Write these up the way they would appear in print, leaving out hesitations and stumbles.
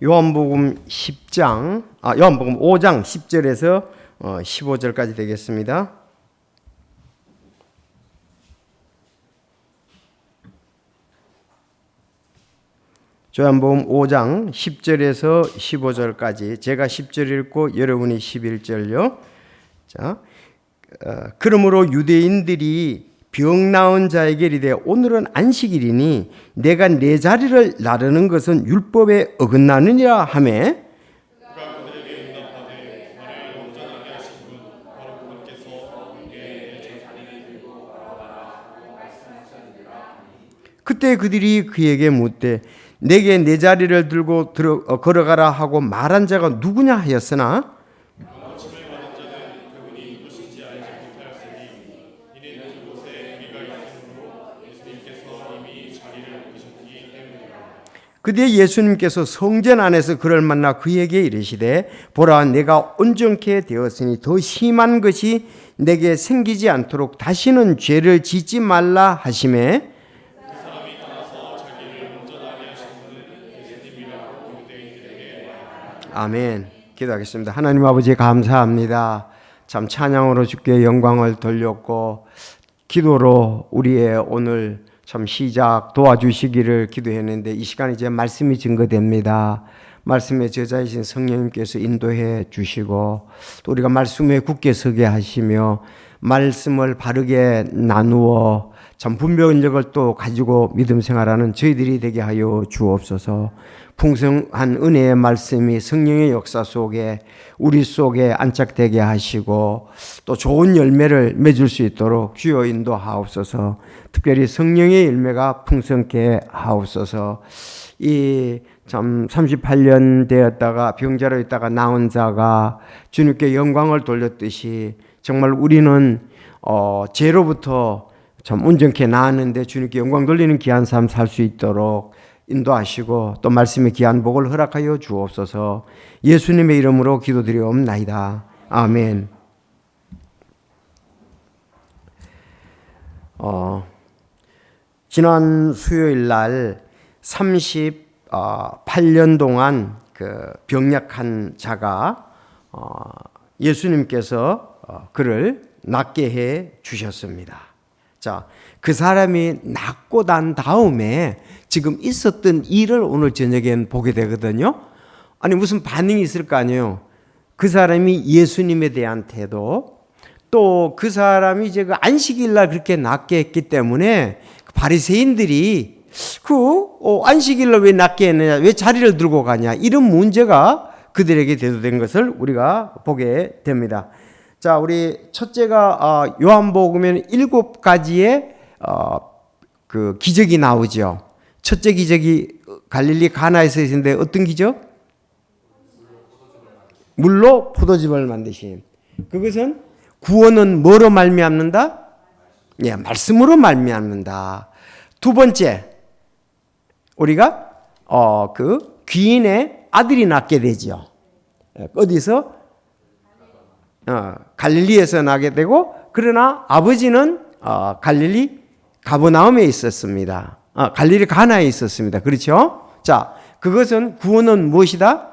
요한복음 5장 10절에서 15절까지 되겠습니다. 요한복음 5장 10절에서 15절까지 제가 10절 읽고 여러분이 11절요. 자, 그러므로 유대인들이 병 나은 자에게 이르되 오늘은 안식일이니 내가 내 자리를 나르는 것은 율법에 어긋나느니라 하매 그때 그들이 그에게 묻되 내게 내 자리를 들고 걸어가라 하고 말한 자가 누구냐 하였으나 그때 예수님께서 성전 안에서 그를 만나 그에게 이르시되 보라 내가 온전케 되었으니 더 심한 것이 내게 생기지 않도록 다시는 죄를 짓지 말라 하시매 아멘. 기도하겠습니다. 하나님 아버지 감사합니다. 참 찬양으로 주께 영광을 돌렸고 기도로 우리의 오늘 참 시작 도와주시기를 기도했는데 이 시간 이제 말씀이 증거됩니다. 말씀의 저자이신 성령님께서 인도해 주시고 또 우리가 말씀에 굳게 서게 하시며 말씀을 바르게 나누어 참 분별력을 또 가지고 믿음 생활하는 저희들이 되게 하여 주옵소서. 풍성한 은혜의 말씀이 성령의 역사 속에 우리 속에 안착되게 하시고 또 좋은 열매를 맺을 수 있도록 주여 인도하옵소서. 특별히 성령의 열매가 풍성케 하옵소서. 이 참 38년 되었다가 병자로 있다가 나온 자가 주님께 영광을 돌렸듯이 정말 우리는 죄로부터 참 온전케 나았는데 주님께 영광 돌리는 귀한 삶 살 수 있도록 인도하시고 또 말씀의 귀한 복을 허락하여 주옵소서. 예수님의 이름으로 기도드리옵나이다. 아멘. 지난 수요일 날 38년 동안 그 병약한 자가 예수님께서 그를 낫게 해 주셨습니다. 자, 그 사람이 낫고 난 다음에 지금 있었던 일을 오늘 저녁엔 보게 되거든요. 아니 무슨 반응이 있을 거 아니에요. 그 사람이 예수님에 대한 태도, 또 그 사람이 이제 그 안식일 날 그렇게 낫게 했기 때문에 바리새인들이 안식일 날 왜 낫게 했느냐, 왜 자리를 들고 가냐, 이런 문제가 그들에게 대두된 것을 우리가 보게 됩니다. 자, 우리 첫째가 요한복음에는 7가지의 그 기적이 나오죠. 첫째 기적이 갈릴리 가나에서 있었는데 어떤 기적? 물로 포도즙을 만드심. 그것은 구원은 뭐로 말미암는다? 예, 말씀으로 말미암는다. 두 번째, 우리가 그 귀인의 아들이 낳게 되죠. 어디서? 갈릴리에서 나게 되고, 그러나 아버지는 갈릴리 가버나움에 있었습니다. 갈릴리 가나에 있었습니다. 그렇죠? 자, 그것은 구원은 무엇이다?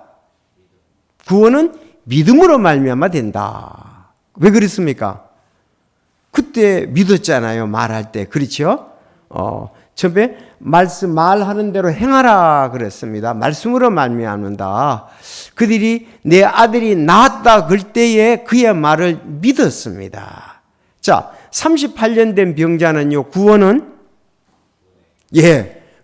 구원은 믿음으로 말미암아 된다. 왜 그랬습니까? 그때 믿었잖아요. 말할 때. 그렇죠? 처음에 말하는 대로 행하라 그랬습니다. 말씀으로 말미암는다. 그들이 내 아들이 낳았다 그럴 때에 그의 말을 믿었습니다. 자, 38년 된 병자는요, 구원은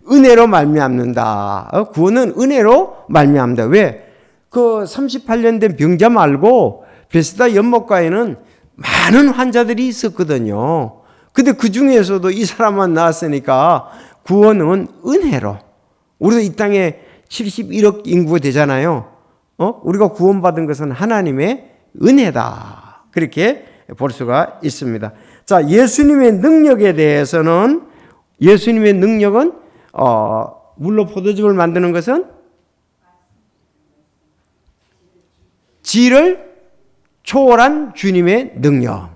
은혜로 말미암는다. 구원은 은혜로 말미암는다. 왜? 그 38년 된 병자 말고 베스다 연못가에는 많은 환자들이 있었거든요. 근데 그 중에서도 이 사람만 나왔으니까 구원은 은혜로. 우리도 이 땅에 71억 인구가 되잖아요. 우리가 구원받은 것은 하나님의 은혜다. 그렇게 볼 수가 있습니다. 자, 예수님의 능력에 대해서는 예수님의 능력은 물로 포도즙을 만드는 것은 지를 초월한 주님의 능력.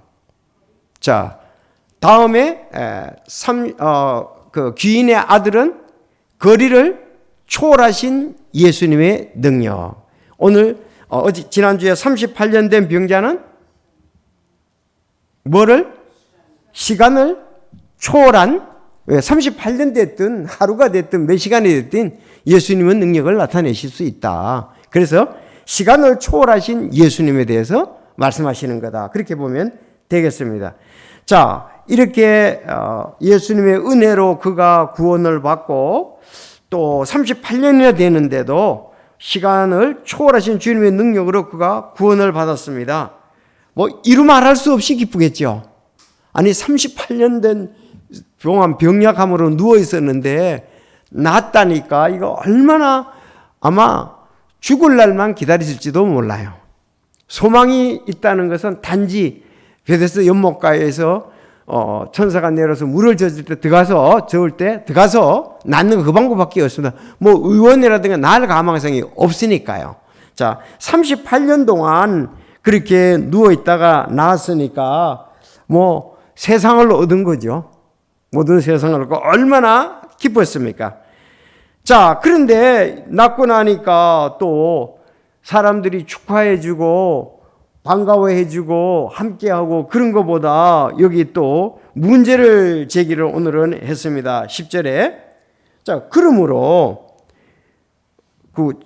자, 다음에 그 귀인의 아들은 거리를 초월하신 예수님의 능력. 오늘 지난주에 38년 된 병자는 뭐를? 시간을 초월한, 왜 38년 됐든 하루가 됐든 몇 시간이 됐든 예수님은 능력을 나타내실 수 있다. 그래서 시간을 초월하신 예수님에 대해서 말씀하시는 거다. 그렇게 보면 되겠습니다. 자, 이렇게 예수님의 은혜로 그가 구원을 받고 또 38년이나 되는데도 시간을 초월하신 주님의 능력으로 그가 구원을 받았습니다. 뭐 이루 말할 수 없이 기쁘겠죠. 아니 38년 된 동안 병약함으로 누워 있었는데 낫다니까 이거 얼마나 아마 죽을 날만 기다렸을지도 몰라요. 소망이 있다는 것은 단지 베데스다 연못가에서 천사가 내려서 물을 젖을 때 들어가서 낫는 그 방법밖에 없습니다. 뭐 의원이라든가 날 가망성이 없으니까요. 자, 38년 동안 그렇게 누워 있다가 나았으니까 뭐 세상을 얻은 거죠. 모든 세상을 얻고 얼마나 기뻤습니까? 자, 그런데 낫고 나니까 또 사람들이 축하해주고 반가워해주고 함께하고 그런 것보다 여기 또 문제를 제기를 오늘은 했습니다. 10절에. 자, 그러므로 그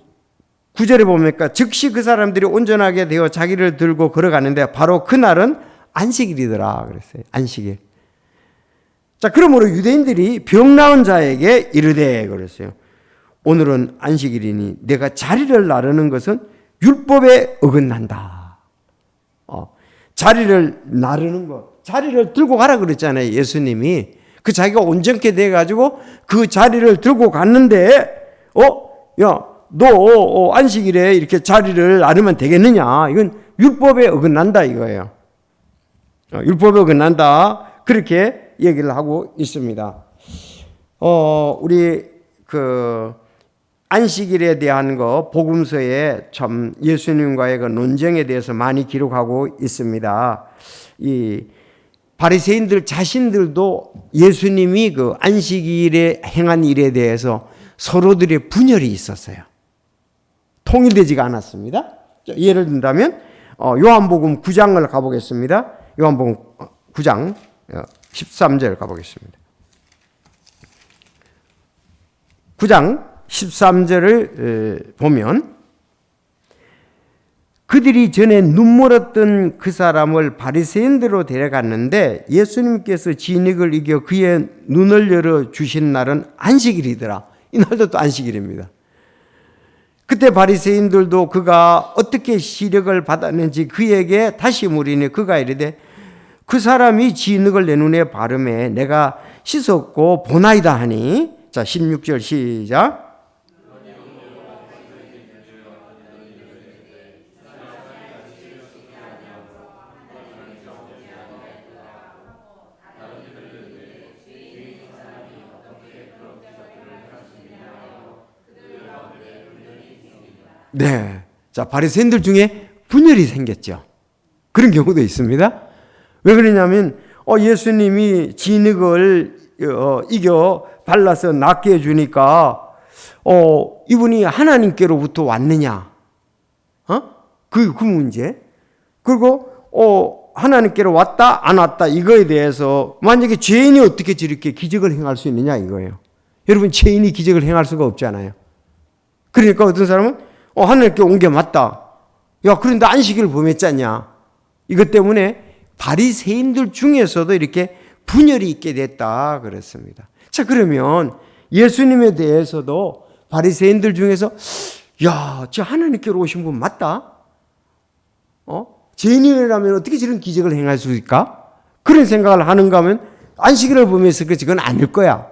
9절에 보니까 즉시 그 사람들이 온전하게 되어 자기를 들고 걸어가는데 바로 그날은 안식일이더라 그랬어요. 안식일. 자, 그러므로 유대인들이 병 나은 자에게 이르되 그랬어요. 오늘은 안식일이니 내가 자리를 나르는 것은 율법에 어긋난다. 자리를 나르는 것, 자리를 들고 가라 그랬잖아요. 예수님이 그 자기가 온전케 돼가지고 그 자리를 들고 갔는데, 야, 너 안식일에 이렇게 자리를 나르면 되겠느냐? 이건 율법에 어긋난다 이거예요. 율법에 어긋난다. 그렇게 얘기를 하고 있습니다. 우리 안식일에 대한 복음서에 참 예수님과의 그 논쟁에 대해서 많이 기록하고 있습니다. 이 바리새인들 자신들도 예수님이 그 안식일에 행한 일에 대해서 서로들의 분열이 있었어요. 통일되지가 않았습니다. 예를 든다면 요한복음 9장을 가보겠습니다. 요한복음 9장 13절 가보겠습니다. 9장 13절을 보면 그들이 전에 눈물 흘렸던 그 사람을 바리새인들로 데려갔는데 예수님께서 진흙을 이겨 그의 눈을 열어 주신 날은 안식일이더라. 이날도 또 안식일입니다. 그때 바리새인들도 그가 어떻게 시력을 받았는지 그에게 다시 물으니 그가 이르되 그 사람이 진흙을 내 눈에 바르매 내가 씻었고 보나이다 하니. 자, 16절 시작. 네. 자, 바리새인들 중에 분열이 생겼죠. 그런 경우도 있습니다. 왜 그러냐면 예수님이 진흙을 이겨 발라서 낫게 해주니까 이분이 하나님께로부터 왔느냐? 그 문제. 그리고 하나님께로 왔다 안 왔다 이거에 대해서 만약에 죄인이 어떻게 저렇게 기적을 행할 수 있느냐 이거예요. 여러분 죄인이 기적을 행할 수가 없잖아요. 그러니까 어떤 사람은 하나님께 온 게 맞다. 야, 그런데 안식일을 범했잖냐. 이것 때문에 바리새인들 중에서도 이렇게 분열이 있게 됐다 그랬습니다. 자, 그러면 예수님에 대해서도 바리새인들 중에서 야, 저 하나님께로 오신 분 맞다? 죄인이라면 어떻게 저런 기적을 행할 수 있을까? 그런 생각을 하는가 하면 안식일을 범해서 그건 아닐 거야.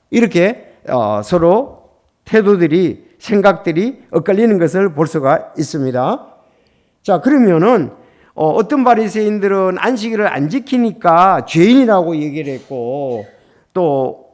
이렇게 서로 태도들이 생각들이 엇갈리는 것을 볼 수가 있습니다. 자, 그러면은 어떤 바리새인들은 안식일을 안 지키니까 죄인이라고 얘기를 했고 또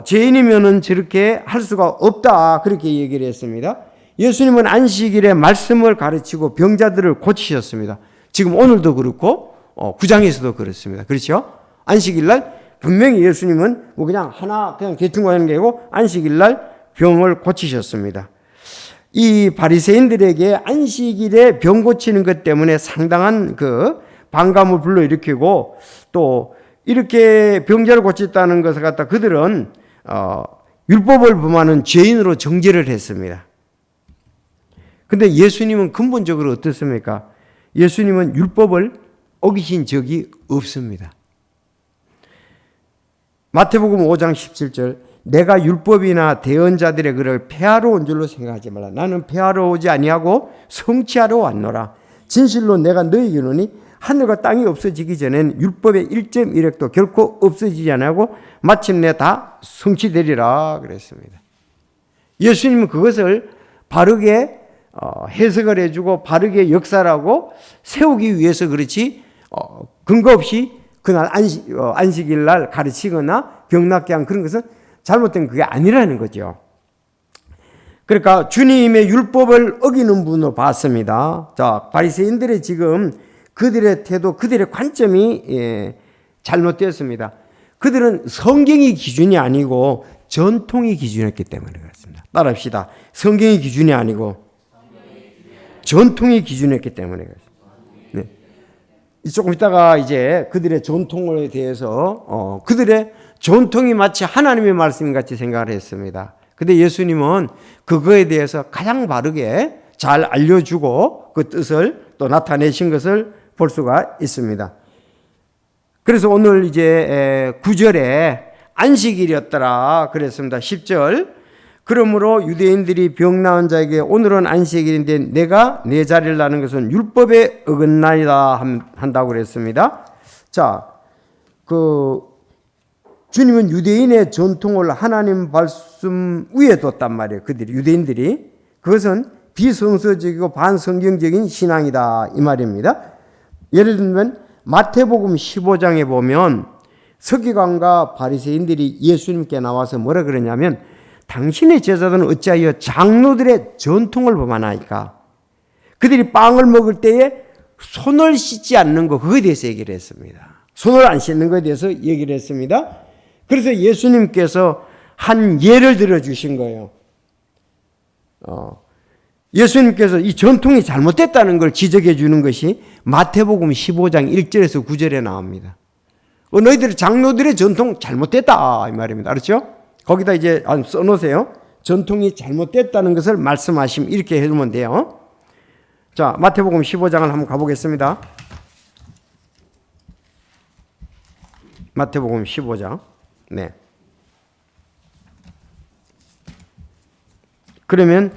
죄인이면은 저렇게 할 수가 없다 그렇게 얘기를 했습니다. 예수님은 안식일에 말씀을 가르치고 병자들을 고치셨습니다. 지금 오늘도 그렇고 9장에서도 그렇습니다. 그렇죠? 안식일날 분명히 예수님은 뭐 그냥 하나 그냥 대충 하는 게 아니고 안식일날 병을 고치셨습니다. 이 바리새인들에게 안식일에 병 고치는 것 때문에 상당한 그 반감을 불러일으키고 또 이렇게 병자를 고쳤다는 것을 갖다 그들은 율법을 범하는 죄인으로 정죄를 했습니다. 근데 예수님은 근본적으로 어떻습니까? 예수님은 율법을 어기신 적이 없습니다. 마태복음 5장 17절 내가 율법이나 대언자들의 글을 폐하러 온 줄로 생각하지 말라. 나는 폐하러 오지 아니하고 성취하러 왔노라. 진실로 내가 너희에게 이르노니 하늘과 땅이 없어지기 전에는 율법의 1.1획도 결코 없어지지 아니하고 마침내 다 성취되리라 그랬습니다. 예수님은 그것을 바르게 해석을 해주고 바르게 역사하고 세우기 위해서 그렇지 근거 없이 그날 안식일 날 가르치거나 병 낫게 한 그런 것은 잘못된 그게 아니라는 거죠. 그러니까 주님의 율법을 어기는 분으로 봤습니다. 자, 바리새인들의 지금 그들의 태도, 그들의 관점이 잘못되었습니다. 그들은 성경이 기준이 아니고 전통이 기준이었기 때문에 그렇습니다. 따라합시다. 성경이 기준이 아니고 전통이 기준이었기 때문에 그렇습니다. 네. 조금 있다가 이제 그들의 전통에 대해서 그들의 전통이 마치 하나님의 말씀 같이 생각을 했습니다. 근데 예수님은 그거에 대해서 가장 바르게 잘 알려주고 그 뜻을 또 나타내신 것을 볼 수가 있습니다. 그래서 오늘 이제 9절에 안식일이었더라 그랬습니다. 10절 그러므로 유대인들이 병 나은 자에게 오늘은 안식일인데 내가 내 자리를 나는 것은 율법에 어긋나이다 한다고 그랬습니다. 자, 주님은 유대인의 전통을 하나님 말씀 위에 뒀단 말이에요. 유대인들이. 그것은 비성서적이고 반성경적인 신앙이다 이 말입니다. 예를 들면 마태복음 15장에 보면 서기관과 바리새인들이 예수님께 나와서 뭐라 그러냐면 당신의 제자들은 어찌하여 장로들의 전통을 범하나이까? 그들이 빵을 먹을 때에 손을 씻지 않는 것 그거에 대해서 얘기를 했습니다. 손을 안 씻는 것에 대해서 얘기를 했습니다. 그래서 예수님께서 한 예를 들어주신 거예요. 예수님께서 이 전통이 잘못됐다는 걸 지적해 주는 것이 마태복음 15장 1절에서 9절에 나옵니다. 너희들 장로들의 전통 잘못됐다 이 말입니다. 알았죠? 거기다 이제 써놓으세요. 전통이 잘못됐다는 것을 말씀하시면 이렇게 해주면 돼요. 자, 마태복음 15장을 한번 가보겠습니다. 마태복음 15장. 네. 그러면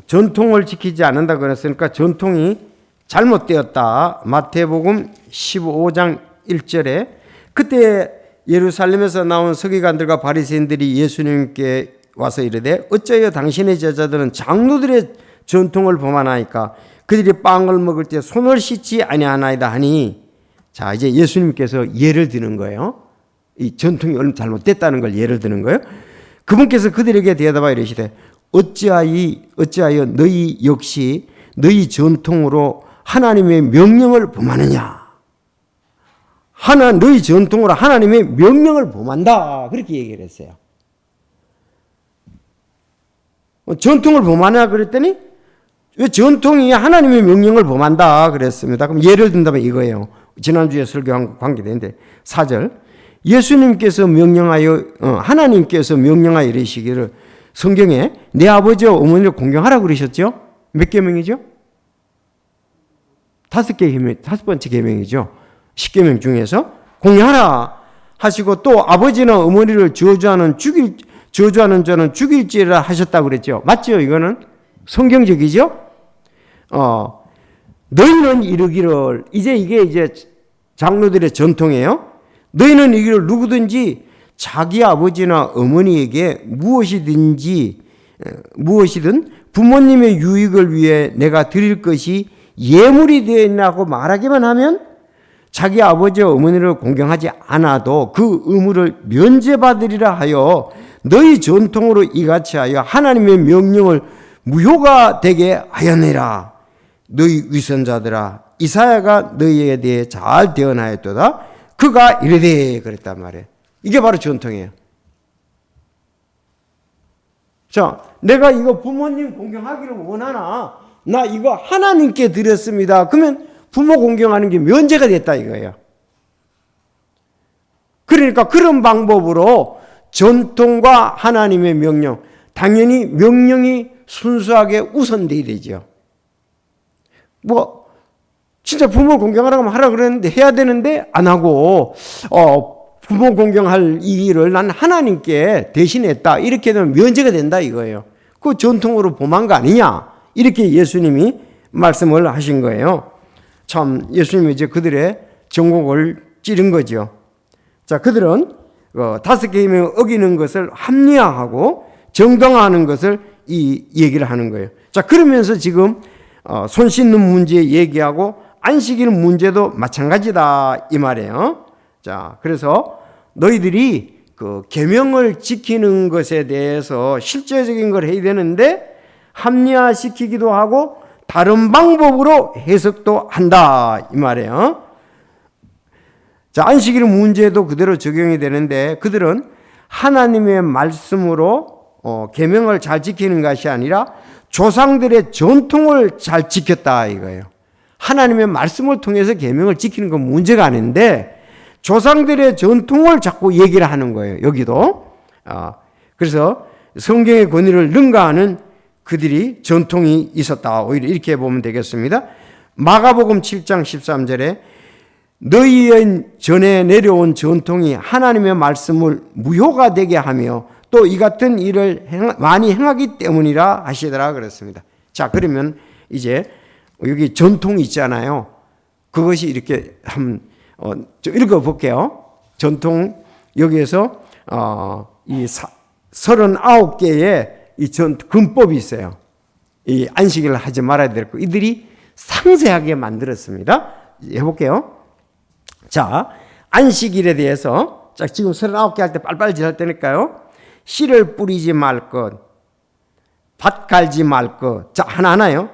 전통을 지키지 않는다 그랬으니까 전통이 잘못되었다. 마태복음 15장 1절에 그때 예루살렘에서 나온 서기관들과 바리새인들이 예수님께 와서 이르되 어찌하여 당신의 제자들은 장로들의 전통을 범하나이까? 그들이 빵을 먹을 때 손을 씻지 아니하나이다 하니, 자 이제 예수님께서 예를 드는 거예요. 이 전통이 얼마나 잘못됐다는 걸 예를 드는 거예요. 그분께서 그들에게 대답하여 이르시되 어찌하여 너희 역시 너희 전통으로 하나님의 명령을 범하느냐? 너희 전통으로 하나님의 명령을 범한다. 그렇게 얘기를 했어요. 전통을 범하냐 그랬더니 왜 전통이 하나님의 명령을 범한다 그랬습니다. 그럼 예를 든다면 이거예요. 지난주에 설교한 관계되는데 4절 예수님께서 하나님께서 명령하여 이르시기를 성경에 내 아버지와 어머니를 공경하라고 그러셨죠? 몇 계명이죠? 5번째 계명이죠. 10계명 중에서 공경하라 하시고 또 아버지나 어머니를 저주하는 자는 죽일지라 하셨다고 그랬죠. 맞죠? 이거는 성경적이죠? 너희는 이르기를 이게 장로들의 전통이에요. 너희는 이르기를 누구든지 자기 아버지나 어머니에게 무엇이든 부모님의 유익을 위해 내가 드릴 것이 예물이 되어 있나고 말하기만 하면 자기 아버지와 어머니를 공경하지 않아도 그 의무를 면제받으리라 하여 너희 전통으로 이같이 하여 하나님의 명령을 무효가 되게 하였느니라. 너희 위선자들아 이사야가 너희에 대해 잘 대언하였도다. 그가 이르되 그랬단 말이에요. 이게 바로 전통이에요. 자, 내가 이거 부모님 공경하기를 원하나? 나 이거 하나님께 드렸습니다. 그러면 부모 공경하는 게 면제가 됐다 이거예요. 그러니까 그런 방법으로 전통과 하나님의 명령, 당연히 명령이 순수하게 우선돼야 되죠. 뭐 진짜 부모 공경하라고 하라 그랬는데 해야 되는데 안 하고 부모 공경할 이 일을 난 하나님께 대신했다. 이렇게 되면 면제가 된다 이거예요. 그 전통으로 범한 거 아니냐. 이렇게 예수님이 말씀을 하신 거예요. 참 예수님이 이제 그들의 정곡을 찌른 거죠. 자, 그들은 5개의 계명을 어기는 것을 합리화하고 정당화하는 것을 이 얘기를 하는 거예요. 자, 그러면서 지금 손 씻는 문제 얘기하고 안식일 문제도 마찬가지다 이 말이에요. 자, 그래서 너희들이 그 계명을 지키는 것에 대해서 실제적인 걸 해야 되는데 합리화시키기도 하고 다른 방법으로 해석도 한다 이 말이에요. 자, 안식일 문제도 그대로 적용이 되는데 그들은 하나님의 말씀으로 계명을 잘 지키는 것이 아니라 조상들의 전통을 잘 지켰다 이거예요. 하나님의 말씀을 통해서 계명을 지키는 건 문제가 아닌데 조상들의 전통을 자꾸 얘기를 하는 거예요. 여기도. 그래서 성경의 권위를 능가하는 그들이 전통이 있었다. 오히려 이렇게 보면 되겠습니다. 마가복음 7장 13절에 너희의 전에 내려온 전통이 하나님의 말씀을 무효가 되게 하며 또 이 같은 일을 많이 행하기 때문이라 하시더라 그랬습니다. 자, 그러면 이제 여기 전통이 있잖아요. 그것이 이렇게 한번 좀 읽어볼게요. 전통 여기에서 이 39개의 이 근법이 있어요. 이 안식일을 하지 말아야 될 거 이들이 상세하게 만들었습니다. 해볼게요. 자, 안식일에 대해서 자, 지금 39개 할 때 빨리빨리 지날 때니까요. 씨를 뿌리지 말 것, 밭 갈지 말 것. 자, 하나하나요.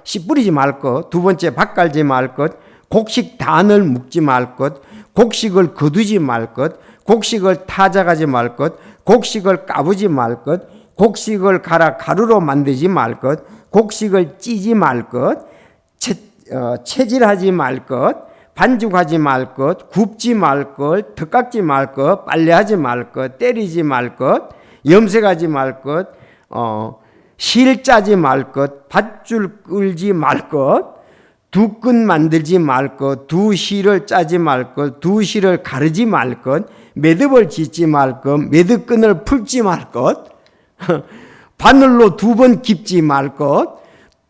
씨 뿌리지 말 것. 두 번째, 밭 갈지 말 것. 곡식 단을 묶지 말 것. 곡식을 거두지 말 것. 곡식을 타작하지 말 것. 곡식을 까부지 말 것. 곡식을 갈아 가루로 만들지 말 것. 곡식을 찌지 말 것. 채질하지 말 것. 반죽하지 말 것, 굽지 말 것, 턱 말 것, 빨래하지 말 것, 때리지 말 것, 염색하지 말 것, 실 짜지 말 것, 밧줄 끌지 말 것, 두 끈 만들지 말 것, 두 실을 짜지 말 것, 두 실을 가르지 말 것, 매듭을 짓지 말 것, 매듭끈을 풀지 말 것, 바늘로 2번 깁지 말 것,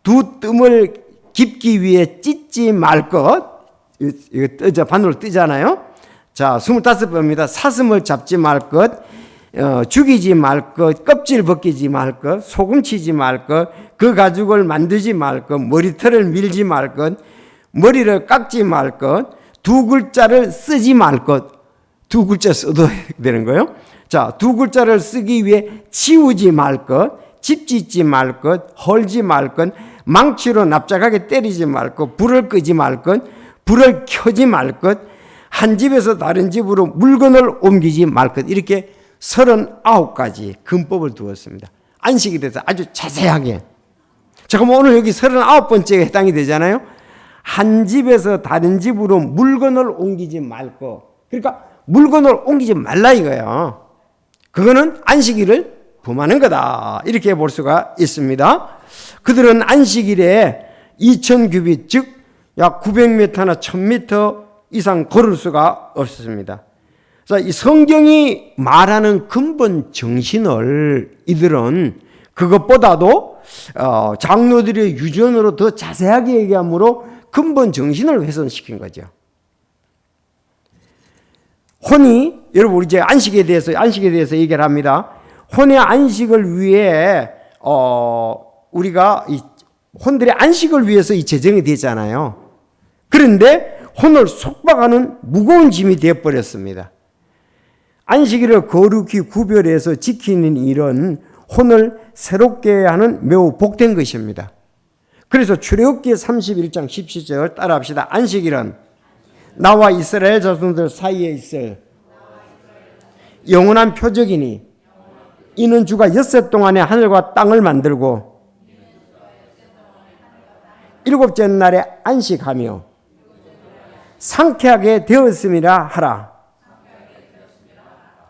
두 뜸을 깁기 위해 찢지 말 것, 이거 바늘로 뜨잖아요. 자, 25번입니다. 사슴을 잡지 말 것, 죽이지 말 것, 껍질 벗기지 말 것, 소금 치지 말 것, 그 가죽을 만들지 말 것, 머리털을 밀지 말 것, 머리를 깎지 말 것, 두 글자를 쓰지 말 것. 두 글자 써도 되는 거예요. 자, 두 글자를 쓰기 위해 치우지 말 것, 집 짓지 말 것, 헐지 말 것, 망치로 납작하게 때리지 말 것, 불을 끄지 말 것, 불을 켜지 말 것, 한 집에서 다른 집으로 물건을 옮기지 말 것. 이렇게 39가지 근법을 두었습니다. 안식에 대해서 아주 자세하게. 자, 그럼 오늘 여기 39번째에 해당이 되잖아요. 한 집에서 다른 집으로 물건을 옮기지 말 것. 그러니까 물건을 옮기지 말라 이거예요. 그거는 안식일을 범하는 거다. 이렇게 볼 수가 있습니다. 그들은 안식일에 2000규빗 즉 약 900m나 1000m 이상 걸을 수가 없었습니다. 자, 이 성경이 말하는 근본 정신을 이들은 그것보다도 장로들의 유전으로 더 자세하게 얘기함으로 근본 정신을 훼손시킨 거죠. 혼이 여러분 우리 이제 안식에 대해서 얘기를 합니다. 혼의 안식을 위해 우리가 이 혼들의 안식을 위해서 이 제정이 되잖아요. 그런데 혼을 속박하는 무거운 짐이 되어버렸습니다. 안식일을 거룩히 구별해서 지키는 일은 혼을 새롭게 하는 매우 복된 것입니다. 그래서 출애굽기 31장 17절 따라합시다. 안식일은 나와 이스라엘 자손들 사이에 있을 영원한 표적이니 이는 주가 엿새 동안에 하늘과 땅을 만들고 일곱째 날에 안식하며 상쾌하게 되었음이라 하라.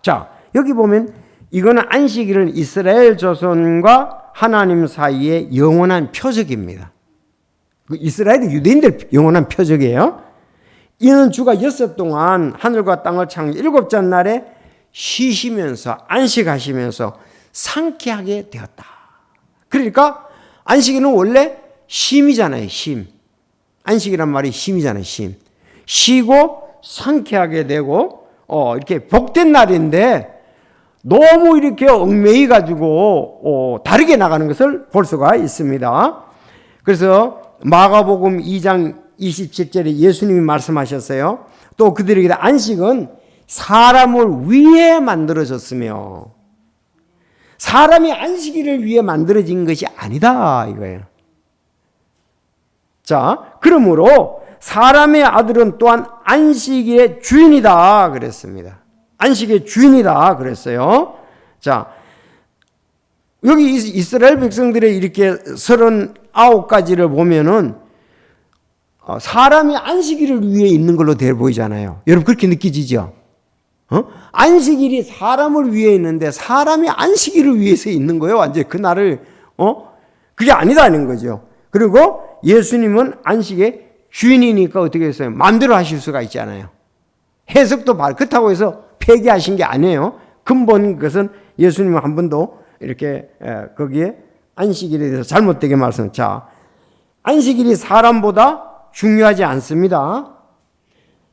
자, 여기 보면 이거는 안식일은 이스라엘 조선과 하나님 사이의 영원한 표적입니다. 이스라엘이 유대인들 영원한 표적이에요. 이는 주가 엿새 동안 하늘과 땅을 창조 일곱째 날에 쉬시면서 안식하시면서 상쾌하게 되었다. 그러니까 안식일은 원래 쉼이잖아요. 쉼. 안식이란 말이 쉼이잖아요. 쉼. 쉬고 상쾌하게 되고 이렇게 복된 날인데 너무 이렇게 얽매이 가지고 다르게 나가는 것을 볼 수가 있습니다. 그래서 마가복음 2장 27절에 예수님이 말씀하셨어요. 또 그들에게 안식은 사람을 위해 만들어졌으며 사람이 안식일을 위해 만들어진 것이 아니다 이거예요. 자, 그러므로 사람의 아들은 또한 안식일의 주인이다 그랬습니다. 안식의 주인이다 그랬어요. 자, 여기 이스라엘 백성들의 이렇게 39가지를 보면은 사람이 안식일을 위해 있는 걸로 돼 보이잖아요. 여러분 그렇게 느끼지죠? 안식일이 사람을 위해 있는데 사람이 안식일을 위해서 있는 거예요. 완전히 그 날을 그게 아니다는 거죠. 그리고 예수님은 안식의 주인이니까 어떻게 했어요? 마음대로 하실 수가 있잖아요. 해석도 그렇다고 해서 폐기하신 게 아니에요. 근본 것은 예수님은 한 번도 이렇게 거기에 안식일에 대해서 잘못되게 말씀. 자, 안식일이 사람보다 중요하지 않습니다.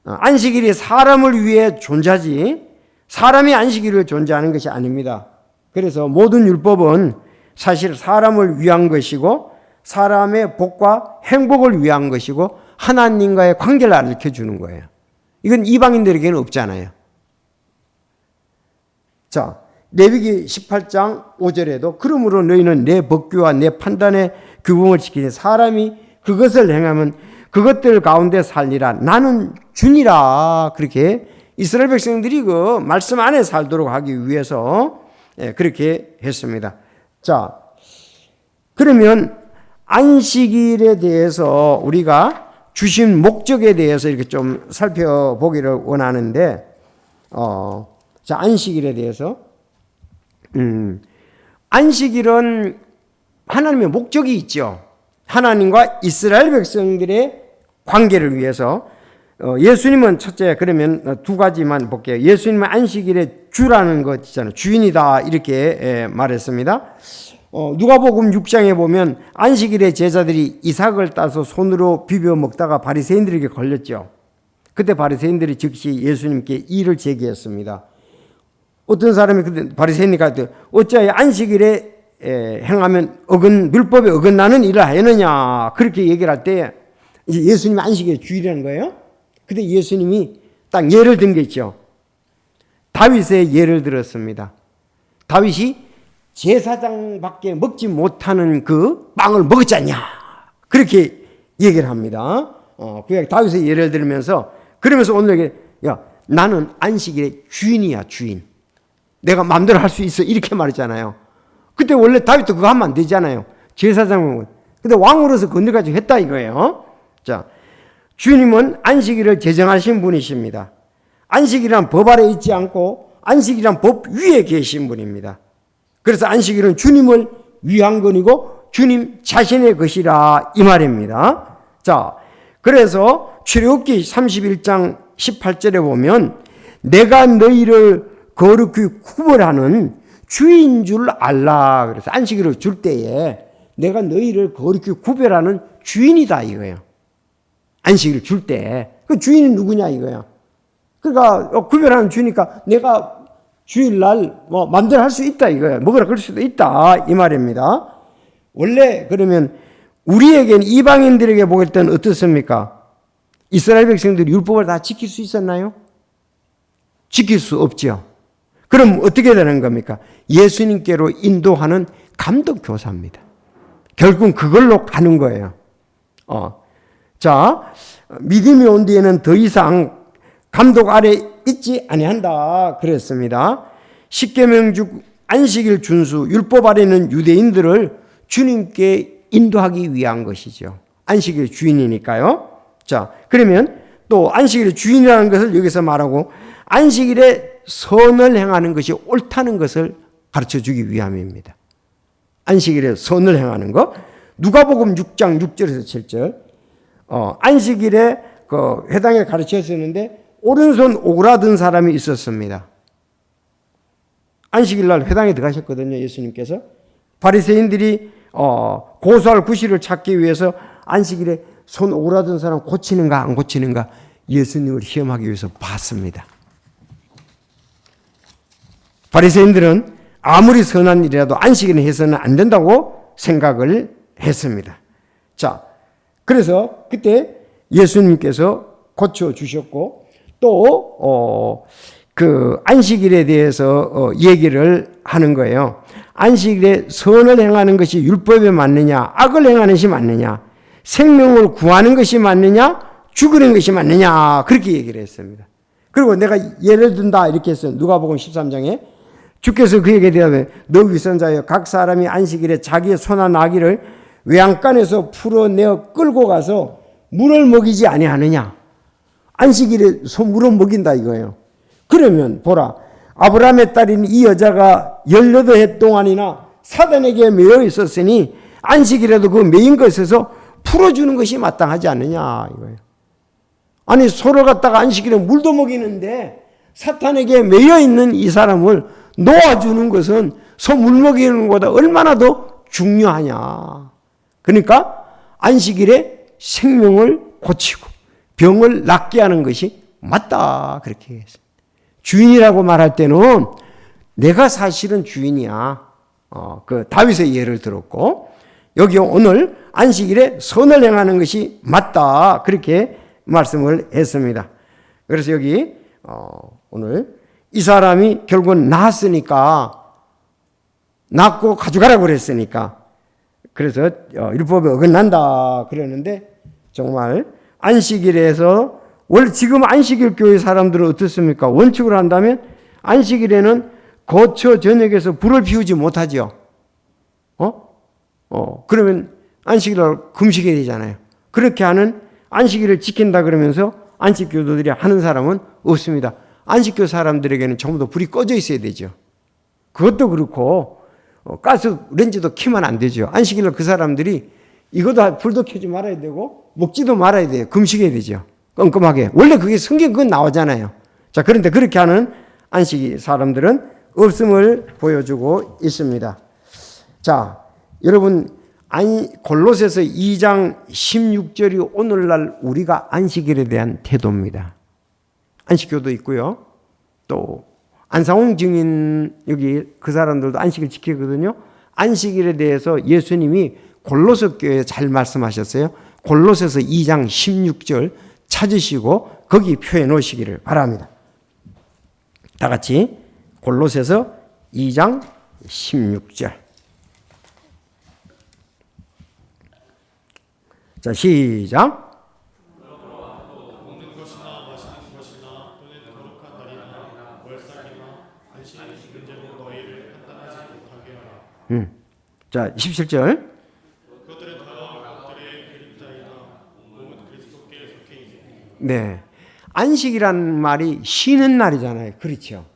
안식일이 사람을 위해 존재하지 사람이 안식일을 존재하는 것이 아닙니다. 그래서 모든 율법은 사실 사람을 위한 것이고 사람의 복과 행복을 위한 것이고 하나님과의 관계를 알려주는 거예요. 이건 이방인들에게는 없잖아요. 자, 레위기 18장 5절에도 그러므로 너희는 내 법규와 내 판단의 규범을 지키니 사람이 그것을 행하면 그것들 가운데 살리라. 나는 주니라. 그렇게 이스라엘 백성들이 그 말씀 안에 살도록 하기 위해서 그렇게 했습니다. 자, 그러면 안식일에 대해서 우리가 주신 목적에 대해서 이렇게 좀 살펴보기를 원하는데, 자, 안식일에 대해서. 안식일은 하나님의 목적이 있죠. 하나님과 이스라엘 백성들의 관계를 위해서. 예수님은 첫째, 그러면 두 가지만 볼게요. 예수님은 안식일의 주라는 것 있잖아요. 주인이다. 이렇게 말했습니다. 누가복음 6장에 보면 안식일에 제자들이 이삭을 따서 손으로 비벼 먹다가 바리새인들에게 걸렸죠. 그때 바리새인들이 즉시 예수님께 이의를 제기했습니다. 어떤 사람이 그때 바리새인이가 어찌하여 안식일에 행하면 율법에 어긋나는 일을 하였느냐 그렇게 얘기를 할 때 이제 예수님이 안식일의 주일이라는 거예요. 근데 예수님이 딱 예를 든 게 있죠. 다윗의 예를 들었습니다. 다윗이 제사장밖에 먹지 못하는 그 빵을 먹었지 않냐 그렇게 얘기를 합니다. 그 다윗의 예를 들면서 그러면서 오늘 야 나는 안식일의 주인이야 주인. 내가 마음대로 할 수 있어 이렇게 말했잖아요. 그때 원래 다윗도 그거 하면 안 되잖아요. 제사장은. 근데 왕으로서 건드려가지고 했다 이거예요. 자, 주님은 안식일을 제정하신 분이십니다. 안식일이란 법 아래 있지 않고 안식일이란 법 위에 계신 분입니다. 그래서 안식일은 주님을 위한 것이고 주님 자신의 것이라 이 말입니다. 자, 그래서 출애굽기 31장 18절에 보면 내가 너희를 거룩히 구별하는 주인 줄 알라. 그래서 안식일을 줄 때에 내가 너희를 거룩히 구별하는 주인이다 이거예요. 안식일을 줄 때 그 주인이 누구냐 이거야. 그러니까 구별하는 주니까 내가 주일날 마음대로 할 수 있다 이거야. 먹으라 그럴 수도 있다 이 말입니다. 원래 그러면 우리에게는 이방인들에게 보일 때는 어떻습니까? 이스라엘 백성들이 율법을 다 지킬 수 있었나요? 지킬 수 없죠. 그럼 어떻게 되는 겁니까? 예수님께로 인도하는 감독 교사입니다. 결국은 그걸로 가는 거예요. 자, 믿음이 온 뒤에는 더 이상 감독 아래 있지 아니한다 그랬습니다. 십계명 중 안식일 준수, 율법 아래 있는 유대인들을 주님께 인도하기 위한 것이죠. 안식일 주인이니까요. 자, 그러면 또 안식일의 주인이라는 것을 여기서 말하고 안식일에 선을 행하는 것이 옳다는 것을 가르쳐 주기 위함입니다. 안식일에 선을 행하는 것. 누가복음 6장 6절에서 7절. 안식일에 그 회당에 가르쳤었는데 오른손 오그라든 사람이 있었습니다. 안식일 날 회당에 들어가셨거든요. 예수님께서. 바리새인들이 고소할 구실을 찾기 위해서 안식일에 손 오그라든 사람 고치는가 안 고치는가 예수님을 시험하기 위해서 봤습니다. 바리새인들은 아무리 선한 일이라도 안식일에 해서는 안 된다고 생각을 했습니다. 자, 그래서 그때 예수님께서 고쳐주셨고 또 그 안식일에 대해서 얘기를 하는 거예요. 안식일에 선을 행하는 것이 율법에 맞느냐, 악을 행하는 것이 맞느냐, 생명을 구하는 것이 맞느냐, 죽이는 것이 맞느냐, 그렇게 얘기를 했습니다. 그리고 내가 예를 든다 이렇게 했어요. 누가복음 13장에 주께서 그에게 대하되 너 위선자여, 각 사람이 안식일에 자기의 소나 나귀를 외양간에서 풀어내어 끌고 가서 물을 먹이지 아니하느냐. 안식일에 소 물을 먹인다 이거예요. 그러면 보라, 아브라함의 딸인 이 여자가 18해 동안이나 사단에게 매여 있었으니 안식일에도 그 매인 것에서 풀어주는 것이 마땅하지 않느냐 이거예요. 아니 소를 갖다가 안식일에 물도 먹이는데 사탄에게 매여 있는 이 사람을 놓아주는 것은 소 물 먹이는 것보다 얼마나 더 중요하냐. 그러니까 안식일에 생명을 고치고 병을 낫게 하는 것이 맞다 그렇게 했습니다. 주인이라고 말할 때는 내가 사실은 주인이야. 그 다윗의 예를 들었고 여기 오늘 안식일에 선을 행하는 것이 맞다 그렇게 말씀을 했습니다. 그래서 여기 오늘 이 사람이 결국은 낳았으니까 낳고 가져가라고 그랬으니까 그래서 율법에 어긋난다 그러는데 정말 안식일에서 원래 지금 안식일 교회 사람들은 어떻습니까? 원칙으로 한다면 안식일에는 거처 전역에서 불을 피우지 못하죠. 그러면 안식일을 금식해야 되잖아요. 그렇게 하는 안식일을 지킨다 그러면서 안식교도들이 하는 사람은 없습니다. 안식교 사람들에게는 전부 다 불이 꺼져 있어야 되죠. 그것도 그렇고 가스 렌즈도 켜면 안 되죠. 안식일날 그 사람들이 이것도 불도 켜지 말아야 되고 먹지도 말아야 돼요. 금식해야 되죠. 꼼꼼하게. 원래 그게 성경 그건 나오잖아요. 자, 그런데 그렇게 하는 안식 사람들은 없음을 보여주고 있습니다. 자, 여러분 골로새서 2장 16절이 오늘날 우리가 안식일에 대한 태도입니다. 안식교도 있고요. 또 안상홍 증인 여기 그 사람들도 안식일 지키거든요. 안식일에 대해서 예수님이 골로새 교회에 잘 말씀하셨어요. 골로새서 2장 16절 찾으시고 거기 표해 놓으시기를 바랍니다. 다 같이 골로새서 2장 16절. 자, 시작. 자, 17절. 네. 안식이라는 말이 쉬는 날이잖아요. 그렇죠.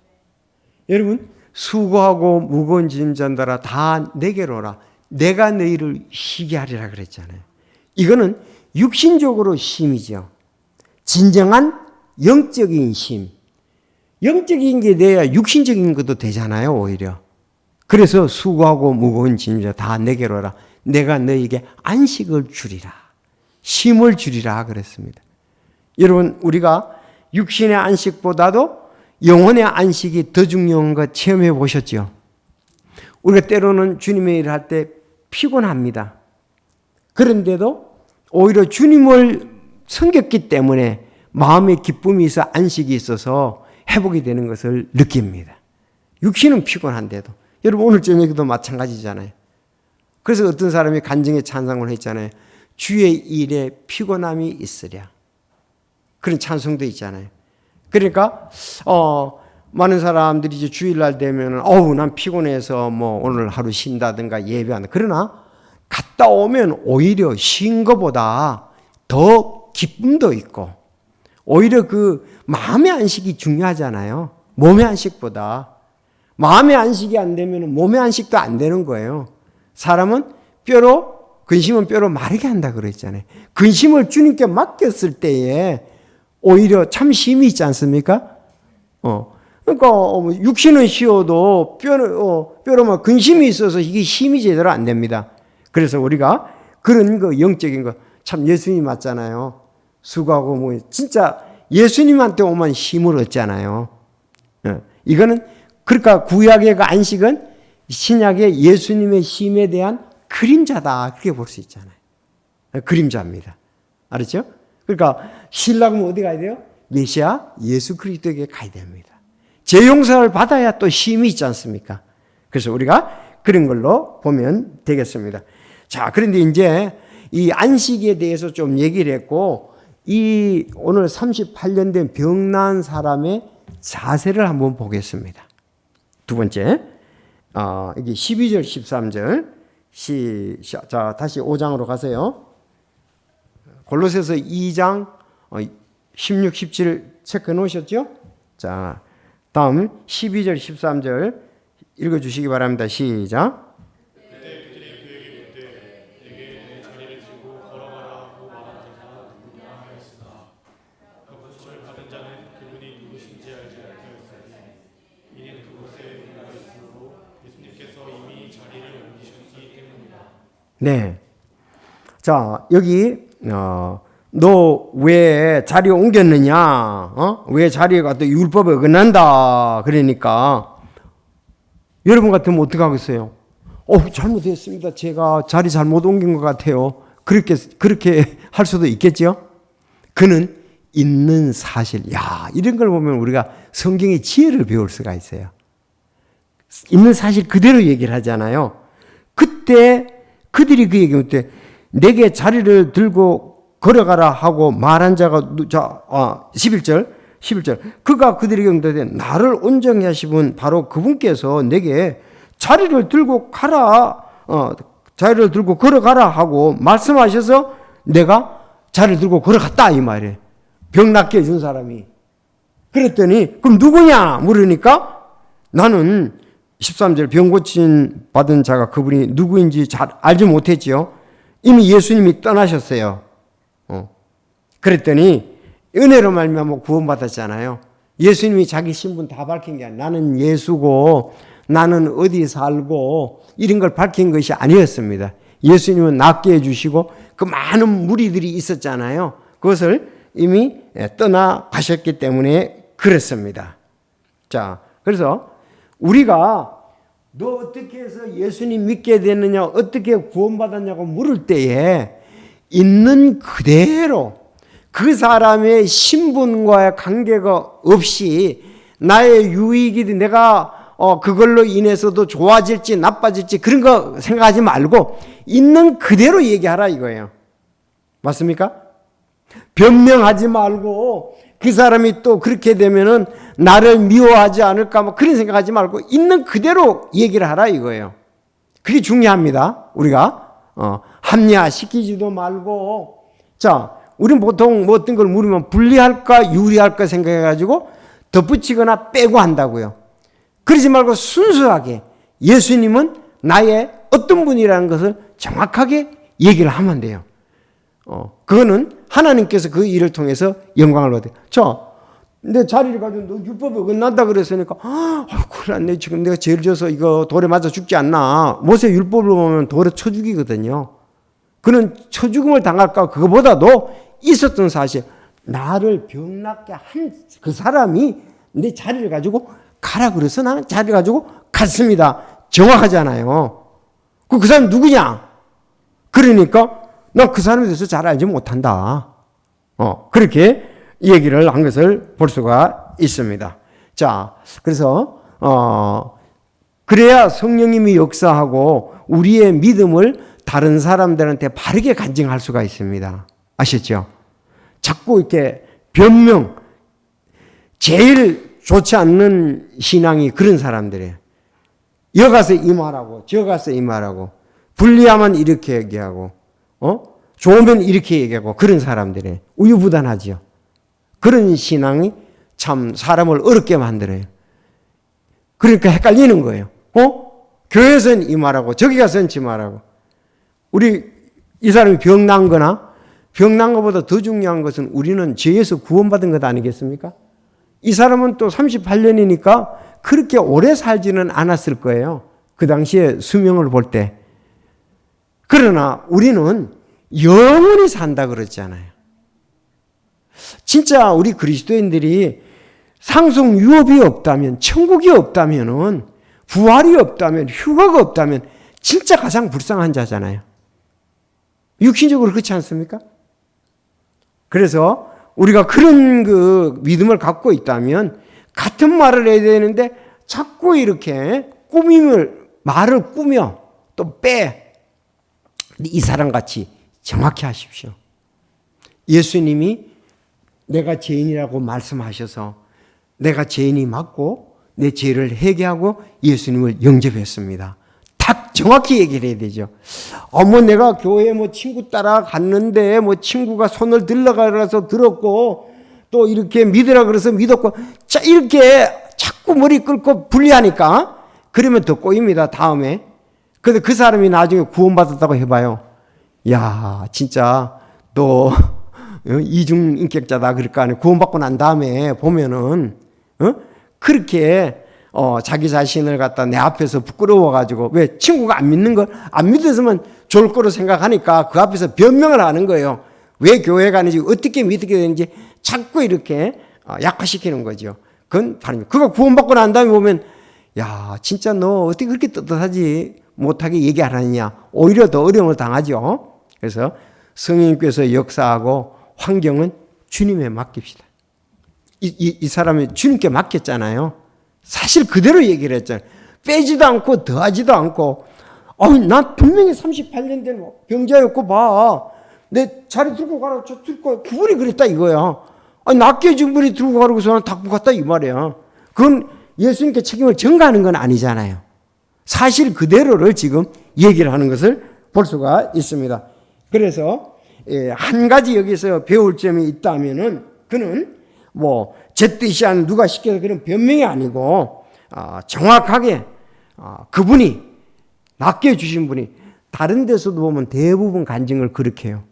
여러분, 수고하고 무거운 짐 전달아 다 내게로 오라. 내가 너희를 쉬게 하리라 그랬잖아요. 이거는 육신적으로 쉼이죠. 진정한 영적인 쉼. 영적인 게 돼야 육신적인 것도 되잖아요, 오히려. 그래서 수고하고 무거운 짐 다 내게로 오라. 내가 너희에게 안식을 주리라. 쉼을 주리라 그랬습니다. 여러분, 우리가 육신의 안식보다도 영혼의 안식이 더 중요한 거 체험해 보셨죠? 우리가 때로는 주님의 일을 할 때 피곤합니다. 그런데도 오히려 주님을 섬겼기 때문에 마음의 기쁨이 있어 안식이 있어서 회복이 되는 것을 느낍니다. 육신은 피곤한데도. 여러분 오늘 저녁에도 마찬가지잖아요. 그래서 어떤 사람이 간증의 찬송을 했잖아요. 주의 일에 피곤함이 있으랴. 그런 찬송도 있잖아요. 그러니까 많은 사람들이 이제 주일날 되면은 어우 난 피곤해서 뭐 오늘 하루 쉰다든가 예배한다. 그러나 갔다 오면 오히려 쉰 것보다 더 기쁨도 있고 오히려 그 마음의 안식이 중요하잖아요. 몸의 안식보다. 마음의 안식이 안 되면 몸의 안식도 안 되는 거예요. 사람은 근심은 뼈로 마르게 한다 그랬잖아요. 근심을 주님께 맡겼을 때에 오히려 참 힘이 있지 않습니까? 그러니까 육신은 쉬어도 뼈로만 근심이 있어서 이게 힘이 제대로 안 됩니다. 그래서 우리가 그런 거 영적인 거 참 예수님 맞잖아요. 수고하고 뭐 진짜 예수님한테 오면 힘을 얻잖아요. 이거는 그러니까 구약의 그 안식은 신약의 예수님의 힘에 대한 그림자다. 그렇게 볼 수 있잖아요. 그림자입니다. 알았죠? 그러니까 쉬려면 어디 가야 돼요? 메시아 예수 그리스도에게 가야 됩니다. 죄 용서를 받아야 또 힘이 있지 않습니까? 그래서 우리가 그런 걸로 보면 되겠습니다. 자, 그런데 이제 이 안식에 대해서 좀 얘기를 했고 이 오늘 38년 된 병난 사람의 자세를 한번 보겠습니다. 두 번째, 여기 12절, 13절. 자, 다시 5장으로 가세요. 골로새서 2장 16, 17 체크해 놓으셨죠? 자, 다음 12절, 13절 읽어주시기 바랍니다. 시작. 네. 자, 여기 너 왜 자리 옮겼느냐? 왜 자리가 또 율법에 어긋난다? 그러니까 여러분 같으면 어떻게 하겠어요? 잘못했습니다. 제가 자리 잘못 옮긴 것 같아요. 그렇게 할 수도 있겠죠? 그는 있는 사실. 야, 이런 걸 보면 우리가 성경의 지혜를 배울 수가 있어요. 있는 사실 그대로 얘기를 하잖아요. 그때 그들이 그 얘기할 때 내게 자리를 들고 걸어가라 하고 말한 자가 11절 그가 그들에게 응답하되 나를 온전히 하신 분 바로 그분께서 내게 자리를 들고 가라 자리를 들고 걸어가라 하고 말씀하셔서 내가 자리를 들고 걸어갔다 이 말이에요. 병 낫게 해준 사람이. 그랬더니 그럼 누구냐 물으니까 나는 13절 병 고침 받은 자가 그분이 누구인지 잘 알지 못했지요. 이미 예수님이 떠나셨어요. 그랬더니 은혜로 말미암아 구원받았잖아요. 예수님이 자기 신분 다 밝힌 게 아니라 나는 예수고 나는 어디 살고 이런 걸 밝힌 것이 아니었습니다. 예수님은 낫게 해주시고 그 많은 무리들이 있었잖아요. 그것을 이미 떠나가셨기 때문에 그렇습니다. 자, 그래서 우리가 너 어떻게 해서 예수님 믿게 됐느냐 어떻게 구원받았냐고 물을 때에 있는 그대로 그 사람의 신분과의 관계가 없이 나의 유익이든 내가 그걸로 인해서도 좋아질지 나빠질지 그런 거 생각하지 말고 있는 그대로 얘기하라 이거예요. 맞습니까? 변명하지 말고 그 사람이 또 그렇게 되면은 나를 미워하지 않을까 뭐 그런 생각하지 말고 있는 그대로 얘기를 하라 이거예요. 그게 중요합니다. 우리가 합리화시키지도 말고 자 우리는 보통 뭐 어떤 걸 물으면 불리할까 유리할까 생각해가지고 덧붙이거나 빼고 한다고요. 그러지 말고 순수하게 예수님은 나의 어떤 분이라는 것을 정확하게 얘기를 하면 돼요. 그거는 하나님께서 그 일을 통해서 영광을 얻어요. 내 자리를 가지고 너 율법에 어긋난다 그랬으니까 큰일 났네. 지금 내가 죄를 져서 이거 돌에 맞아 죽지 않나. 모세 율법을 보면 돌에 쳐 죽이거든요. 그는 쳐 죽음을 당할까 그거보다도 있었던 사실 나를 병낫게 한 그 사람이 내 자리를 가지고 가라 그래서 나는 자리를 가지고 갔습니다. 정확하잖아요. 그 사람이 누구냐? 그러니까 난 그 사람에 대해서 잘 알지 못한다. 그렇게 얘기를 한 것을 볼 수가 있습니다. 자, 그래서 그래야 성령님이 역사하고 우리의 믿음을 다른 사람들한테 바르게 간증할 수가 있습니다. 아시죠? 자꾸 이렇게 변명, 제일 좋지 않는 신앙이 그런 사람들이에요. 여 가서 이 말하고 저 가서 이 말하고 불리하면 이렇게 얘기하고 좋으면 이렇게 얘기하고 그런 사람들이에요. 우유부단하죠. 그런 신앙이 참 사람을 어렵게 만들어요. 그러니까 헷갈리는 거예요. 교회에서는 이 말하고 저기 가서는 저 말하고. 우리 이 사람이 병난 거나 병난 것보다 더 중요한 것은 우리는 죄에서 구원받은 것 아니겠습니까? 이 사람은 또 38년이니까 그렇게 오래 살지는 않았을 거예요. 그 당시에 수명을 볼 때. 그러나 우리는 영원히 산다 그랬잖아요. 진짜 우리 그리스도인들이 상속 유업이 없다면, 천국이 없다면, 부활이 없다면, 휴가가 없다면 진짜 가장 불쌍한 자잖아요. 육신적으로 그렇지 않습니까? 그래서 우리가 그런 그 믿음을 갖고 있다면 같은 말을 해야 되는데 자꾸 이렇게 말을 꾸며 또 빼. 이 사람같이 정확히 하십시오. 예수님이 내가 죄인이라고 말씀하셔서 내가 죄인이 맞고 내 죄를 회개하고 예수님을 영접했습니다. 딱 정확히 얘기를 해야 되죠. 내가 교회에 친구 따라 갔는데 친구가 손을 들러가서 들었고 또 이렇게 믿으라 그래서 믿었고 자 이렇게 자꾸 머리 끌고 분리하니까 그러면 더 꼬입니다. 다음에. 근데 그 사람이 나중에 구원받았다고 해봐요. 야 진짜 너 이중인격자다 그럴 거 아니에요. 구원받고 난 다음에 보면은 그렇게 자기 자신을 갖다 내 앞에서 부끄러워가지고 왜 친구가 안 믿는 걸 안 믿었으면 좋을 거로 생각하니까 그 앞에서 변명을 하는 거예요. 왜 교회 가는지 어떻게 믿게 되는지 자꾸 이렇게 약화시키는 거죠. 그건 바랍니다. 그거 구원받고 난 다음에 보면 야 진짜 너 어떻게 그렇게 떳떳하지 못하게 얘기하느냐 오히려 더 어려움을 당하죠. 그래서 성령님께서 역사하고 환경은 주님에 맡깁시다. 이 사람이 주님께 맡겼잖아요. 사실 그대로 얘기를 했잖아요. 빼지도 않고 더하지도 않고 나 분명히 38년 된 병자였고 봐. 내 자리 들고 가라고 저 들고 그분이 그랬다 이거야. 낚여준 분이 들고 가라고 해서 난 닦고 갔다 이 말이야. 그건 예수님께 책임을 전가하는 건 아니잖아요. 사실 그대로를 지금 얘기를 하는 것을 볼 수가 있습니다. 그래서 한 가지 여기서 배울 점이 있다면은 그는 제 뜻이 아닌 누가 시켜서 그런 변명이 아니고 정확하게 그분이 맡겨주신 분이 다른 데서도 보면 대부분 간증을 그렇게 해요.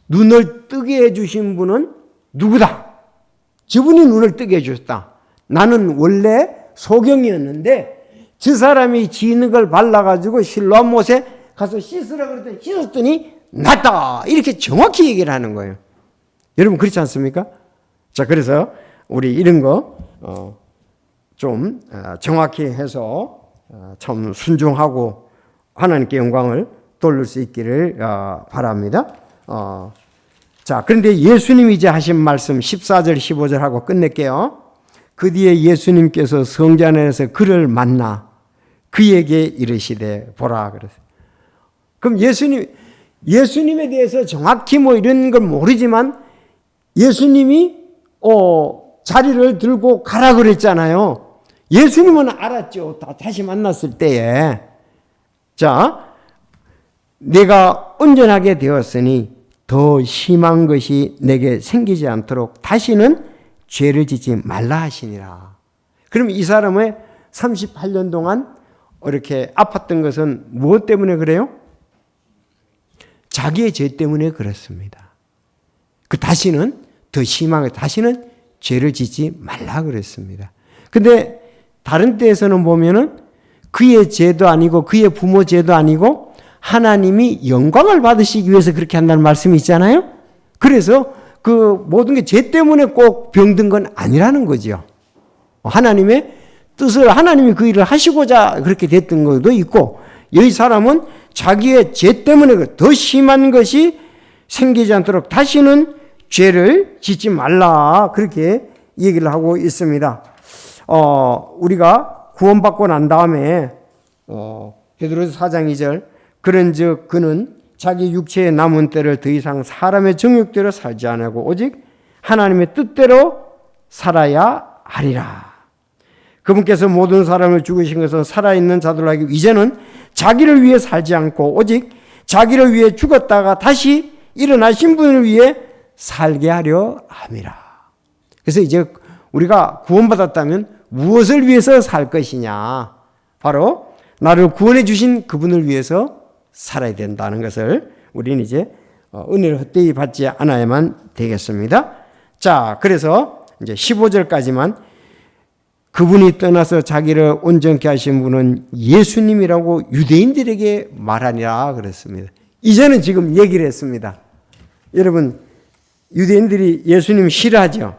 눈을 뜨게 해주신 분은 누구다? 저분이 눈을 뜨게 해주셨다. 나는 원래 소경이었는데 저 사람이 지는 걸 발라가지고 실로암 못에 가서 씻으라 그랬더니 씻었더니 낫다. 이렇게 정확히 얘기를 하는 거예요. 여러분 그렇지 않습니까? 자, 그래서 우리 이런 거 좀 정확히 해서 참 순종하고 하나님께 영광을 돌릴 수 있기를 바랍니다. 자, 그런데 예수님이 이제 하신 말씀 14절 15절 하고 끝낼게요. 그 뒤에 예수님께서 성전 안에서 그를 만나 그에게 이르시되 보라 그랬어요. 그럼 예수님에 대해서 정확히 이런 걸 모르지만 예수님이 자리를 들고 가라 그랬잖아요. 예수님은 알았죠. 다시 만났을 때에. 자, 내가 온전하게 되었으니 더 심한 것이 내게 생기지 않도록 다시는 죄를 짓지 말라 하시니라. 그럼 이 사람의 38년 동안 이렇게 아팠던 것은 무엇 때문에 그래요? 자기의 죄 때문에 그렇습니다. 다시는 더 심하게 다시는 죄를 짓지 말라 그랬습니다. 근데 다른 때에서는 보면은 그의 죄도 아니고 그의 부모 죄도 아니고 하나님이 영광을 받으시기 위해서 그렇게 한다는 말씀이 있잖아요. 그래서 그 모든 게 죄 때문에 꼭 병든 건 아니라는 거죠. 하나님의 뜻을 하나님이 그 일을 하시고자 그렇게 됐던 것도 있고 이 사람은 자기의 죄 때문에 더 심한 것이 생기지 않도록 다시는 죄를 짓지 말라 그렇게 얘기를 하고 있습니다. 우리가 구원받고 난 다음에 베드로서 4장 2절 그런즉 그는 자기 육체의 남은 때를 더 이상 사람의 정욕대로 살지 않고 오직 하나님의 뜻대로 살아야 하리라. 그분께서 모든 사람을 죽으신 것은 살아있는 자들로 하기 이제는 자기를 위해 살지 않고 오직 자기를 위해 죽었다가 다시 일어나신 분을 위해 살게 하려 함이라. 그래서 이제 우리가 구원받았다면 무엇을 위해서 살 것이냐? 바로 나를 구원해 주신 그분을 위해서 살아야 된다는 것을 우리는 이제 은혜를 헛되이 받지 않아야만 되겠습니다. 자, 그래서 이제 15절까지만 그분이 떠나서 자기를 온전케 하신 분은 예수님이라고 유대인들에게 말하니라 그랬습니다. 이제는 지금 얘기를 했습니다. 여러분, 유대인들이 예수님 싫어하죠.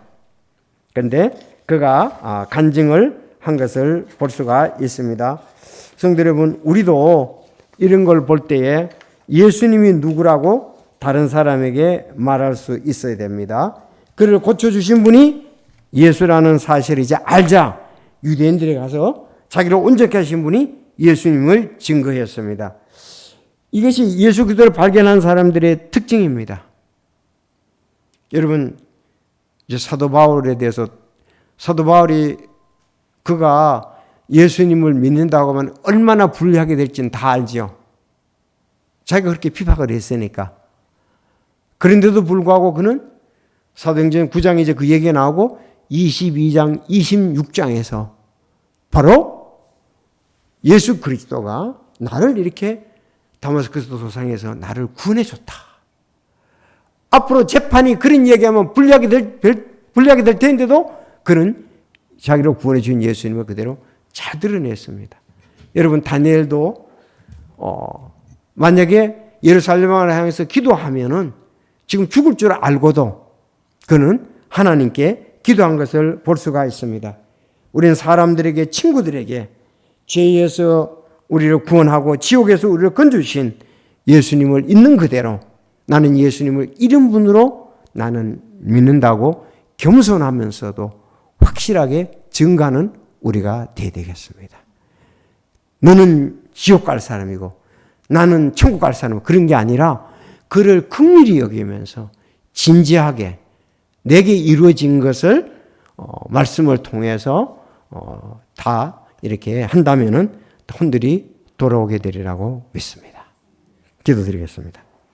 그런데 그가 간증을 한 것을 볼 수가 있습니다. 성도 여러분, 우리도 이런 걸 볼 때에 예수님이 누구라고 다른 사람에게 말할 수 있어야 됩니다. 그를 고쳐주신 분이 예수라는 사실을 이제 알자 유대인들에 가서 자기를 온전케 하신 분이 예수님을 증거했습니다. 이것이 예수 그리스도를 발견한 사람들의 특징입니다. 여러분, 이제 사도 바울에 대해서 사도 바울이 그가 예수님을 믿는다고 하면 얼마나 불리하게 될지는 다 알지요. 자기가 그렇게 피박을 했으니까. 그런데도 불구하고 그는 사도행전 9장에 이제 그 얘기가 나오고 22장, 26장에서 바로 예수 그리스도가 나를 이렇게 다마스커스 도상에서 나를 구원해 줬다. 앞으로 재판이 그런 얘기하면 불리하게 될 텐데도 그는 자기를 구원해 준 예수님을 그대로 잘 드러냈습니다. 여러분, 다니엘도 만약에 예루살렘을 향해서 기도하면은 지금 죽을 줄 알고도 그는 하나님께 기도한 것을 볼 수가 있습니다. 우리는 사람들에게, 친구들에게 죄에서 우리를 구원하고 지옥에서 우리를 건져주신 예수님을 있는 그대로 나는 예수님을 이런 분으로 나는 믿는다고 겸손하면서도 확실하게 증가하는 우리가 되어야 되겠습니다. 너는 지옥 갈 사람이고 나는 천국 갈 사람, 그런 게 아니라 그를 긍휼히 여기면서 진지하게 내게 이루어진 것을 말씀을 통해서 다 이렇게 한다면은 혼들이 돌아오게 되리라고 믿습니다. 기도드리겠습니다.